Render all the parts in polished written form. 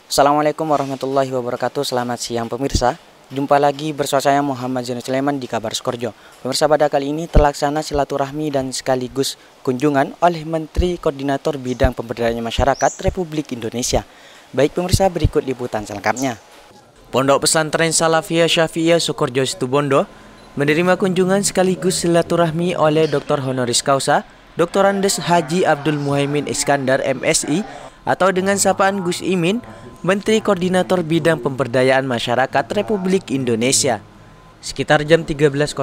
Assalamualaikum warahmatullahi wabarakatuh. Selamat siang pemirsa. Jumpa lagi bersama saya Muhammad Zainul Sulaiman di Kabar Skorjo. Pemirsa, pada kali ini terlaksana silaturahmi dan sekaligus kunjungan oleh Menteri Koordinator Bidang Pemberdayaan Masyarakat Republik Indonesia. Baik pemirsa, berikut liputan selengkapnya. Pondok Pesantren Salafiyah Syafi'iyah Sukorjo Situbondo menerima kunjungan sekaligus silaturahmi oleh Dr. Honoris Causa Dr. Andes Haji Abdul Muhaimin Iskandar MSI atau dengan sapaan Gus Imin, Menteri Koordinator Bidang Pemberdayaan Masyarakat Republik Indonesia. Sekitar jam 13.00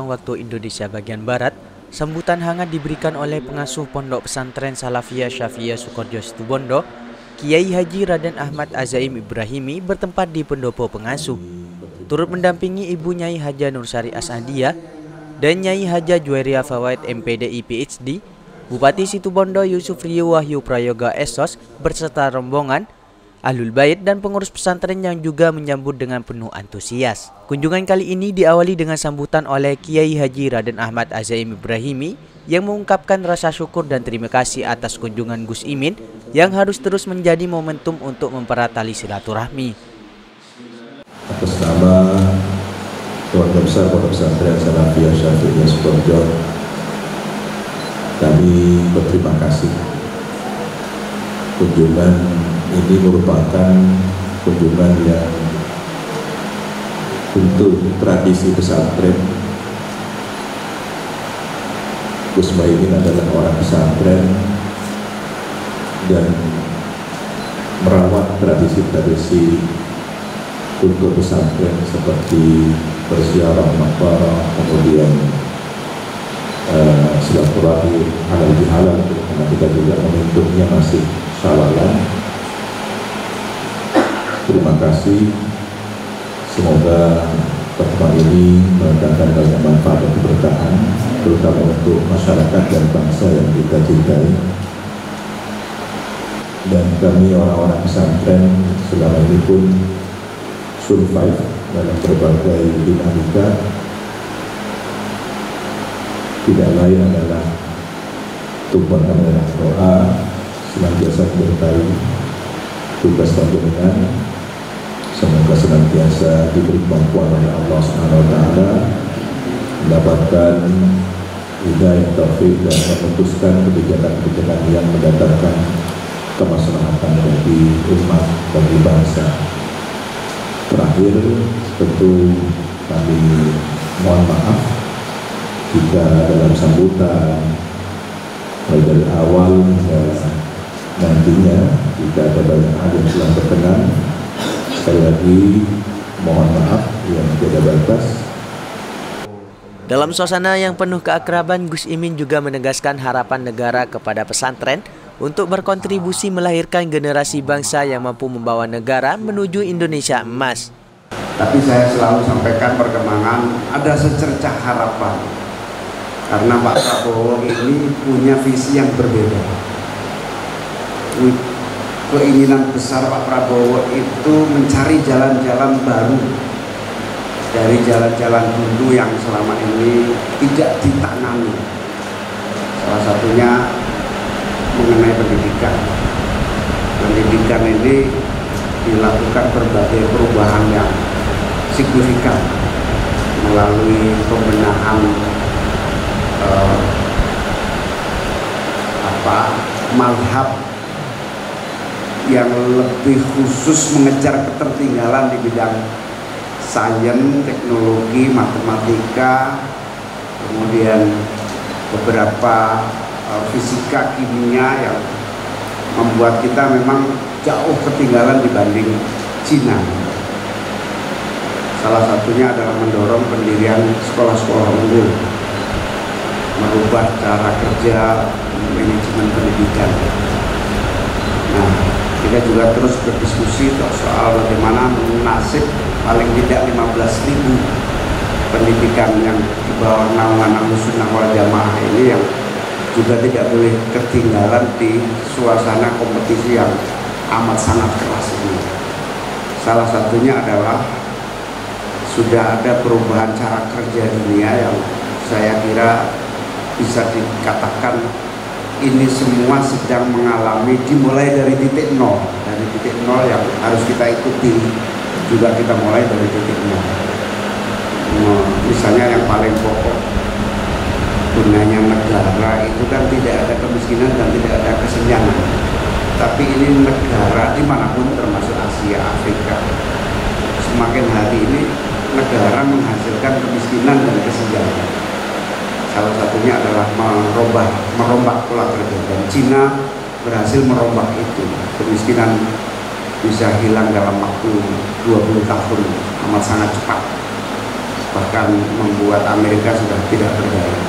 waktu Indonesia bagian Barat, sambutan hangat diberikan oleh pengasuh Pondok Pesantren Salafiyah Syafi'iyah Sukorjo Situbondo, Kiai Haji Raden Ahmad Azaim Ibrahimi bertempat di pendopo pengasuh. Turut mendampingi Ibu Nyai Haja Nursari Asadiyah dan Nyai Haja Juwairia Fawaid MPDI PhD, Bupati Situbondo Yusuf Rio Wahyu Prayoga Esos berserta rombongan, Ahlul Bait dan pengurus pesantren yang juga menyambut dengan penuh antusias. Kunjungan kali ini diawali dengan sambutan oleh Kiai Haji Raden Ahmad Azaim Ibrahimi yang mengungkapkan rasa syukur dan terima kasih atas kunjungan Gus Imin yang harus terus menjadi momentum untuk mempererat tali silaturahmi. Atas nama keluarga besar Pondok Pesantren Salafiyah Syafi'iyah Sukorjo, kami berterima kasih. Kunjungan ini merupakan kunjungan yang untuk tradisi pesantren. Gus Muhaimin adalah orang pesantren dan merawat tradisi-tradisi untuk pesantren seperti berziarah maqbarah, kemudian silaturahmi halal bihalal, karena kita juga momentumnya masih Syawal. Terima kasih. Semoga pertemuan ini mendatangkan banyak manfaat dan keberkahan, terutama untuk masyarakat dan bangsa yang kita cintai. Dan kami orang-orang pesantren selama ini pun survive dalam berbagai dinamika. Tidak lain adalah tumpuan kami adalah doa, senantiasa menyertai tugas panjenengan. Semoga senantiasa diberi kemampuan oleh Allah SWT mendapatkan hidayah taufik dan memutuskan kebijakan-kebijakan yang mendatangkan kemaslahatan bagi umat, bagi bangsa. Terakhir, tentu kami mohon maaf jika dalam sambutan mulai dari awal hingga nantinya jika ada banyak hal yang telah berkenan. Sekali lagi mohon maaf yang tidak batas. Dalam suasana yang penuh keakraban, Gus Imin juga menegaskan harapan negara kepada pesantren untuk berkontribusi melahirkan generasi bangsa yang mampu membawa negara menuju Indonesia emas. Tapi saya selalu sampaikan perkembangan ada secercah harapan, karena Pak Prabowo ini punya visi yang berbeda. Keinginan besar Pak Prabowo itu mencari jalan-jalan baru dari jalan-jalan dulu yang selama ini tidak ditanami. Salah satunya mengenai pendidikan. Pendidikan ini dilakukan berbagai perubahan yang signifikan melalui pembenahan mazhab yang lebih khusus mengejar ketertinggalan di bidang sains, teknologi, matematika, kemudian beberapa fisika, kimia yang membuat kita memang jauh ketinggalan dibanding Cina. Salah satunya adalah mendorong pendirian sekolah-sekolah unggul, merubah cara kerja manajemen pendidikan. Nah, kita juga terus berdiskusi soal bagaimana nasib paling tidak 15.000 pendidikan yang di bawah naungan Ahlussunnah wal Jamaah ini yang juga tidak boleh ketinggalan di suasana kompetisi yang amat sangat keras ini. Salah satunya adalah sudah ada perubahan cara kerja dunia yang saya kira bisa dikatakan ini semua sedang mengalami dimulai dari titik nol, dari titik nol yang harus kita ikuti, juga kita mulai dari titik nol. Misalnya yang paling pokok, gunanya negara itu kan tidak ada kemiskinan dan tidak ada kesenjangan. Tapi ini negara dimanapun termasuk Asia, Afrika, semakin hari ini negara menghasilkan kemiskinan dan kesenjangan. Salah satunya adalah merombak pola kerja, dan Cina berhasil merombak itu. Kemiskinan bisa hilang dalam waktu 20 tahun, amat sangat cepat. Bahkan membuat Amerika sudah tidak berdaya.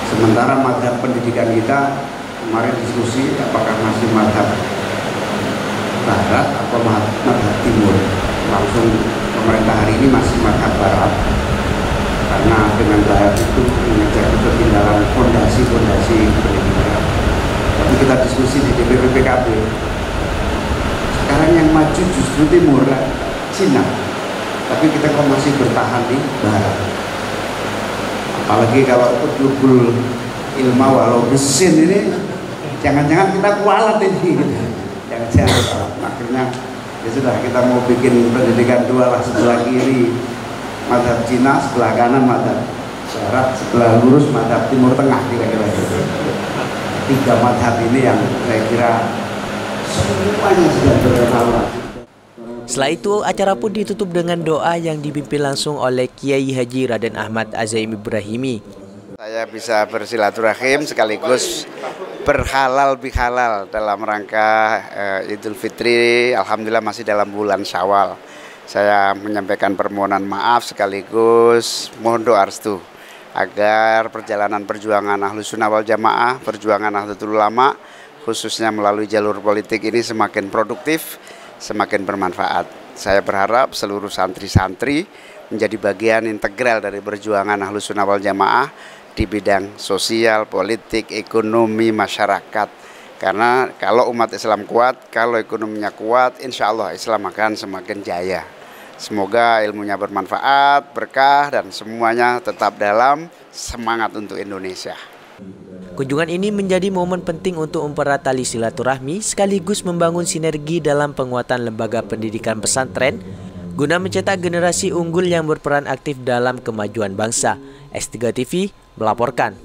Sementara mazhab pendidikan kita kemarin diskusi apakah masih mazhab barat atau mazhab timur. Langsung pemerintah hari ini masih mazhab barat, karena dengan barat itu mengejar ketinggalan fondasi-fondasi pendidikan. Tapi kita diskusi di DPP PKB, sekarang yang maju justru timur, Cina, tapi kita kok masih bertahan di barat. Apalagi kalau betul ilmu walau mesin ini, jangan-jangan kita kualat ini, jangan-jangan. Akhirnya ya sudah, kita mau bikin pendidikan dua lah, sebelah kiri mazhab Cina, sebelah kanan mazhab barat, sebelah lurus mazhab timur tengah, kira-kira gitu. 3 mazhab ini yang saya kira semuanya sudah berevaluasi. Setelah itu, acara pun ditutup dengan doa yang dipimpin langsung oleh Kiai Haji Raden Ahmad Azaim Ibrahimi. Saya bisa bersilaturahim sekaligus berhalal bihalal dalam rangka Idul Fitri. Alhamdulillah masih dalam bulan Syawal. Saya menyampaikan permohonan maaf sekaligus mohon doa restu agar perjalanan perjuangan Ahlus Sunnah wal Jamaah, perjuangan Nahdlatul Ulama, khususnya melalui jalur politik ini semakin produktif, semakin bermanfaat. Saya berharap seluruh santri-santri menjadi bagian integral dari perjuangan Ahlus Sunnah wal Jamaah di bidang sosial, politik, ekonomi, masyarakat. Karena kalau umat Islam kuat, kalau ekonominya kuat, insya Allah Islam akan semakin jaya. Semoga ilmunya bermanfaat, berkah, dan semuanya tetap dalam semangat untuk Indonesia. Kunjungan ini menjadi momen penting untuk mempererat tali silaturahmi sekaligus membangun sinergi dalam penguatan lembaga pendidikan pesantren guna mencetak generasi unggul yang berperan aktif dalam kemajuan bangsa. S3 TV melaporkan.